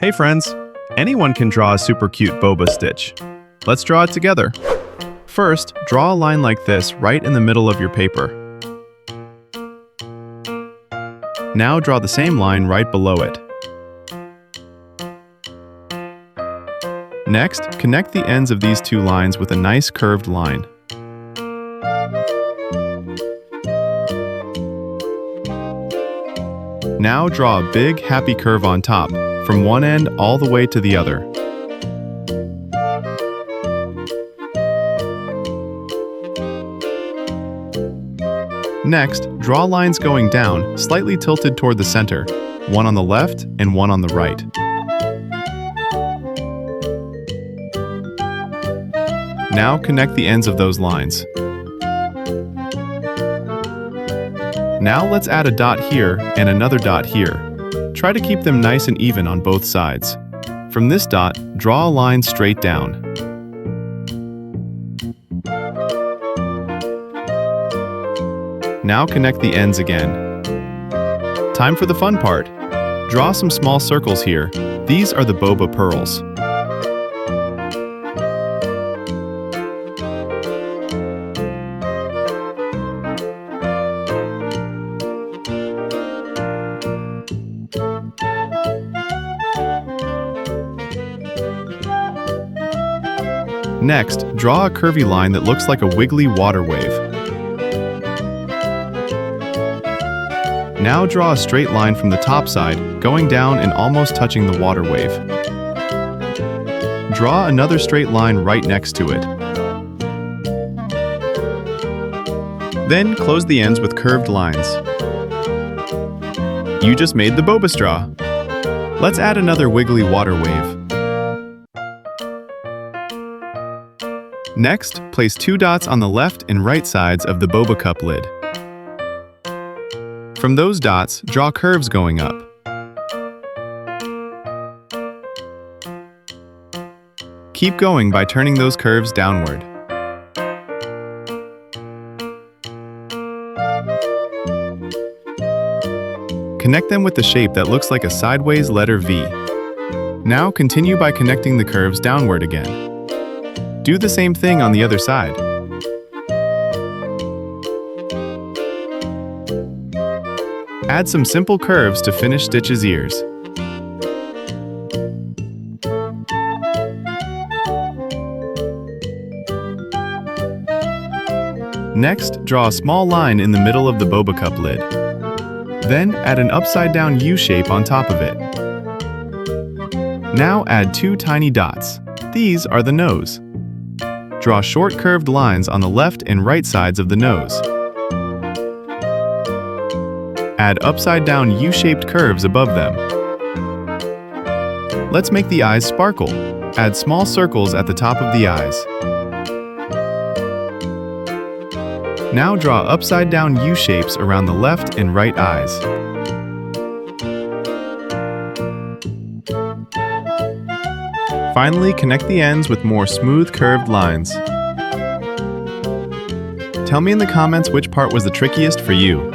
Hey friends! Anyone can draw a super cute boba stitch. Let's draw it together. First, draw a line like this right in the middle of your paper. Now draw the same line right below it. Next, connect the ends of these two lines with a nice curved line. Now draw a big, happy curve on top, from one end all the way to the other. Next, draw lines going down, slightly tilted toward the center, one on the left and one on the right. Now connect the ends of those lines. Now let's add a dot here and another dot here. Try to keep them nice and even on both sides. From this dot, draw a line straight down. Now connect the ends again. Time for the fun part. Draw some small circles here. These are the boba pearls. Next, draw a curvy line that looks like a wiggly water wave. Now draw a straight line from the top side, going down and almost touching the water wave. Draw another straight line right next to it. Then close the ends with curved lines. You just made the boba straw. Let's add another wiggly water wave. Next, place two dots on the left and right sides of the boba cup lid. From those dots, draw curves going up. Keep going by turning those curves downward. Connect them with the shape that looks like a sideways letter V. Now continue by connecting the curves downward again. Do the same thing on the other side. Add some simple curves to finish Stitch's ears. Next, draw a small line in the middle of the boba cup lid. Then add an upside-down U shape on top of it. Now add two tiny dots. These are the nose. Draw short curved lines on the left and right sides of the nose. Add upside-down U-shaped curves above them. Let's make the eyes sparkle. Add small circles at the top of the eyes. Now draw upside-down U-shapes around the left and right eyes. Finally, connect the ends with more smooth, curved lines. Tell me in the comments which part was the trickiest for you.